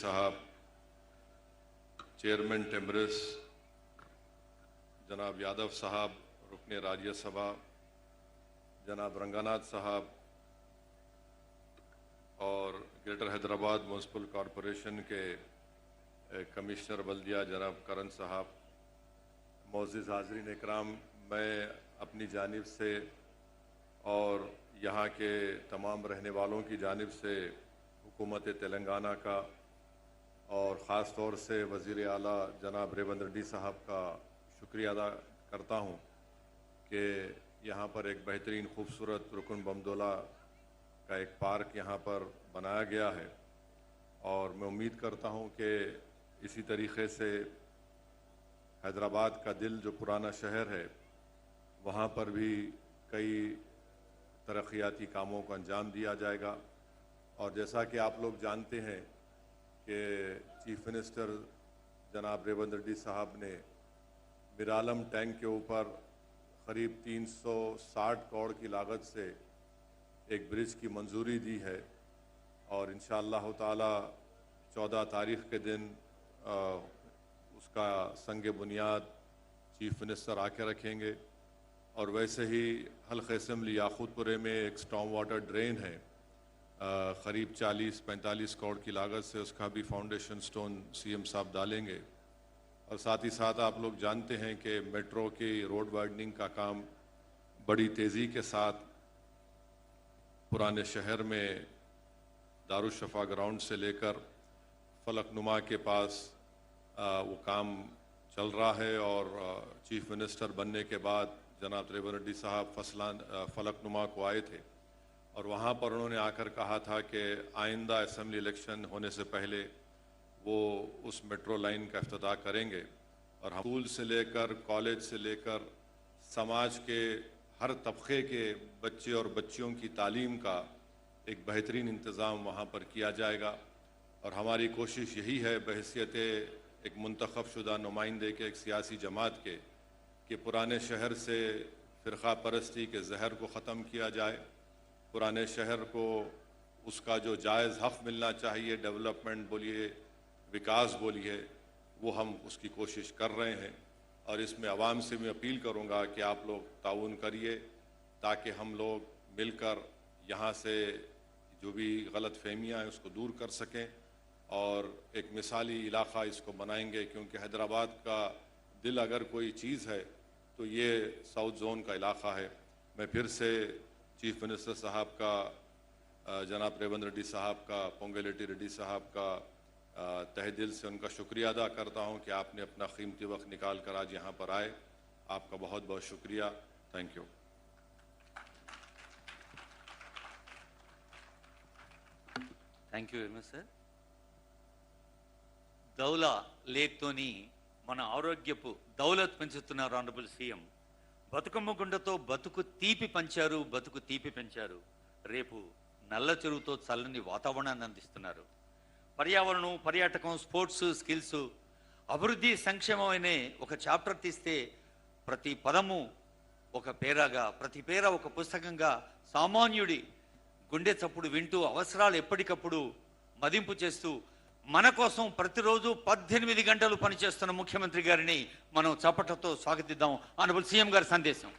साहब, चेयरमैन टिम्बरस जनाब यादव साहब, रुकने राज्यसभा जनाब रंगानाथ साहब और ग्रेटर हैदराबाद म्यूनसिपल कॉरपोरेशन के कमिश्नर बल्दिया जनाब करण साहब, मोअज़्ज़िज़ हाज़रीन इकराम, मैं अपनी जानिब से और यहाँ के तमाम रहने वालों की जानिब से हुकूमत तेलंगाना का और ख़ास तौर से वज़ीर आला जनाब रेवंत रेड्डी साहब का शुक्रिया अदा करता हूँ कि यहाँ पर एक बेहतरीन खूबसूरत रुकन बमदोला का एक पार्क यहाँ पर बनाया गया है और मैं उम्मीद करता हूँ कि इसी तरीक़े से हैदराबाद का दिल जो पुराना शहर है वहाँ पर भी कई तरक्याती कामों को अंजाम दिया जाएगा। और जैसा कि आप लोग जानते हैं कि चीफ मिनिस्टर जनाब रेवंत रेड्डी साहब ने मिरालम टैंक के ऊपर करीब 360 करोड़ की लागत से एक ब्रिज की मंजूरी दी है और इंशाअल्लाह ताला 14 तारीख़ के दिन उसका संग बुनियाद चीफ मिनिस्टर आके रखेंगे। और वैसे ही हल्क़ असम्बली याकूतपुरे में एक स्टॉर्म वाटर ड्रेन है, क़रीब 40-45 करोड़ की लागत से उसका भी फाउंडेशन स्टोन सीएम साहब डालेंगे। और साथ ही साथ आप लोग जानते हैं कि मेट्रो की रोड वाइडनिंग का काम बड़ी तेज़ी के साथ पुराने शहर में दारुशफ़ा ग्राउंड से लेकर फलकनुमा के पास वो काम चल रहा है। और चीफ मिनिस्टर बनने के बाद जनाब रेवंत रेड्डी साहब फलकनुमा को आए थे और वहाँ पर उन्होंने आकर कहा था कि आइंदा असेंबली इलेक्शन होने से पहले वो उस मेट्रो लाइन का इफ्तिताह करेंगे और हम स्कूल से लेकर कॉलेज से लेकर समाज के हर तबके के बच्चे और बच्चियों की तालीम का एक बेहतरीन इंतज़ाम वहाँ पर किया जाएगा। और हमारी कोशिश यही है बहैसियत एक मुंतखब शुदा नुमाइंदे के एक सियासी जमात के कि पुराने शहर से फ़िरक़ा परस्ती के जहर को ख़त्म किया जाए, पुराने शहर को उसका जो जायज़ हक़ मिलना चाहिए, डेवलपमेंट बोलिए, विकास बोलिए, वो हम उसकी कोशिश कर रहे हैं। और इसमें आवाम से मैं अपील करूँगा कि आप लोग ताउन करिए ताकि हम लोग मिलकर यहाँ से जो भी गलत फहमियाँ हैं उसको दूर कर सकें और एक मिसाली इलाक़ा इसको बनाएंगे। क्योंकि हैदराबाद का दिल अगर कोई चीज़ है तो ये साउथ जोन का इलाक़ा है। मैं फिर से चीफ मिनिस्टर साहब का, जनाब रेवंत रेड्डी साहब का, पोंगुलेटी रेड्डी साहब का तहे दिल से उनका शुक्रिया अदा करता हूँ कि आपने अपना कीमती वक्त निकाल कर आज यहाँ पर आए। आपका बहुत बहुत शुक्रिया। Thank you. Thank you very much sir. దౌలా లేక్తోని మన ఆరోగ్యపు దౌలత్ పెంచుతున్నారు ఆనరబుల్ సీఎం. బతుకమ్మ గుండతో బతుకు తీపి పంచారు, బతుకు తీపి పెంచారు. రేపు నల్ల చెరువుతో చల్లని వాతావరణాన్ని అందిస్తున్నారు. పర్యావరణం, పర్యాటకం, స్పోర్ట్స్, స్కిల్స్, అభివృద్ధి, సంక్షేమం అనే ఒక చాప్టర్ తీస్తే ప్రతి పదము ఒక పేరాగా, ప్రతి పేర ఒక పుస్తకంగా సామాన్యుడి గుండె చప్పుడు వింటూ అవసరాలు ఎప్పటికప్పుడు మదింపు చేస్తూ మన కోసం ప్రతిరోజు 18 గంటలు పనిచేస్తున్న ముఖ్యమంత్రి గారిని మనం చప్పట్లతో స్వాగతిద్దాం. ఆనరబుల్ సీఎం గారి సందేశం.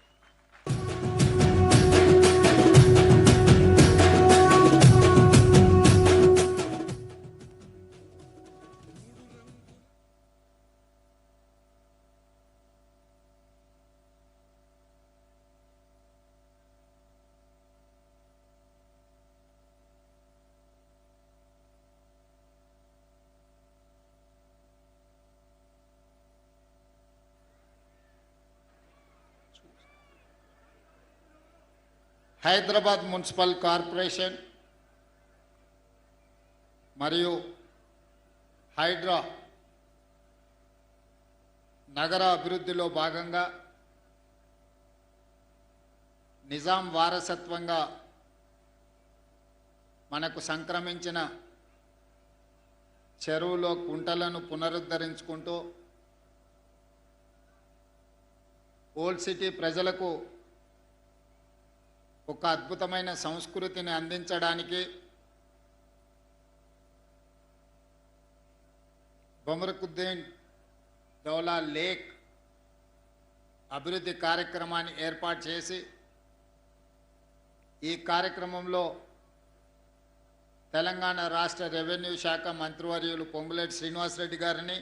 హైదరాబాద్ మున్సిపల్ కార్పొరేషన్ మరియు హైడ్రా నగర అభివృద్ధిలో భాగంగా నిజాం వారసత్వంగా మనకు సంక్రమించిన చెరువులో కుంటలను పునరుద్ధరించుకుంటూ ఓల్డ్ సిటీ ప్రజలకు ఒక అద్భుతమైన సంస్కృతిని అందించడానికి బొమరకుద్దీన్ దౌలా లేక్ అభివృద్ధి కార్యక్రమాన్ని ఏర్పాటు చేసి ఈ కార్యక్రమంలో తెలంగాణ రాష్ట్ర రెవెన్యూ శాఖ మంత్రివర్యులు పొంగులేటి శ్రీనివాసరెడ్డి గారిని,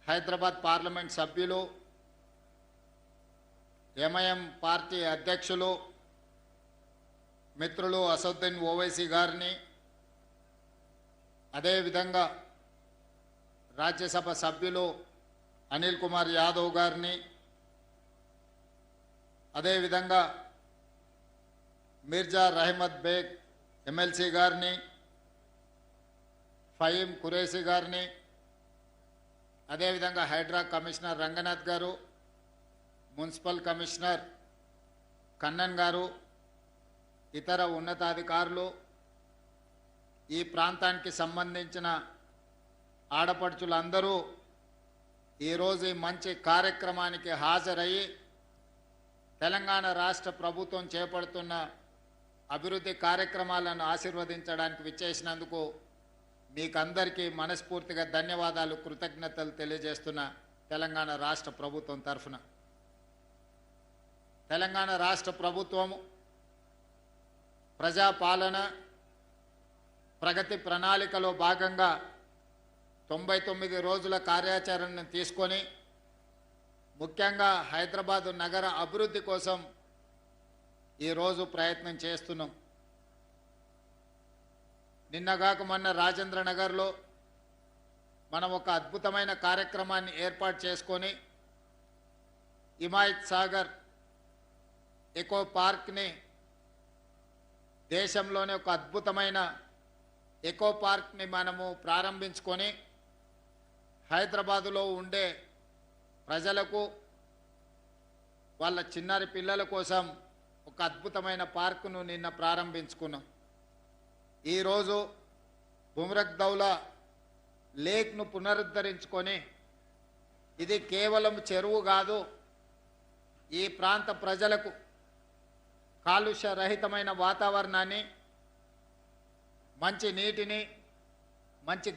హైదరాబాద్ పార్లమెంట్ సభ్యులు, ఎంఐఎం పార్టీ అధ్యక్షులు మిత్రులు అసదుద్దీన్ ఓవైసీ గారిని, అదేవిధంగా రాజ్యసభ సభ్యులు అనిల్ కుమార్ యాదవ్ గారిని, అదేవిధంగా మిర్జా రహమద్ బేగ్ ఎమ్మెల్సీ గారిని, ఫహీం ఖురేషీ గారిని, అదేవిధంగా హైడ్రా కమిషనర్ రంగనాథ్ గారు, మున్సిపల్ కమిషనర్ కన్నన్ గారు, ఇతర ఉన్నతాధికారులు, ఈ ప్రాంతానికి సంబంధించిన ఆడపడుచులందరూ ఈరోజు ఈ మంచి కార్యక్రమానికి హాజరయ్యి తెలంగాణ రాష్ట్ర ప్రభుత్వం చేపడుతున్న అభివృద్ధి కార్యక్రమాలను ఆశీర్వదించడానికి విచ్చేసినందుకు మీకందరికీ మనస్ఫూర్తిగా ధన్యవాదాలు, కృతజ్ఞతలు తెలియజేస్తున్న తెలంగాణ రాష్ట్ర ప్రభుత్వం తరఫున. తెలంగాణ రాష్ట్ర ప్రభుత్వము ప్రజాపాలన ప్రగతి ప్రణాళికలో భాగంగా 99 రోజుల కార్యాచరణను తీసుకొని ముఖ్యంగా హైదరాబాదు నగర అభివృద్ధి కోసం ఈరోజు ప్రయత్నం చేస్తున్నాం. నిన్నగాక మొన్న రాజేంద్ర నగర్లో మనం ఒక అద్భుతమైన కార్యక్రమాన్ని ఏర్పాటు చేసుకొని హిమాయత్ సాగర్ ఎకో పార్క్ని దేశంలోనే ఒక అద్భుతమైన ఎకో పార్క్ని మనము ప్రారంభించుకొని హైదరాబాదులో ఉండే ప్రజలకు వాళ్ళ చిన్నారి పిల్లల కోసం ఒక అద్భుతమైన పార్కును నిన్న ప్రారంభించుకున్నాం. ఈరోజు బుమ్రక్ దౌలా లేక్ను పునరుద్ధరించుకొని ఇది కేవలం చెరువు కాదు, ఈ ప్రాంత ప్రజలకు కాలుష్య రహితమైన వాతావరణాన్ని, మంచి నీటిని, మంచి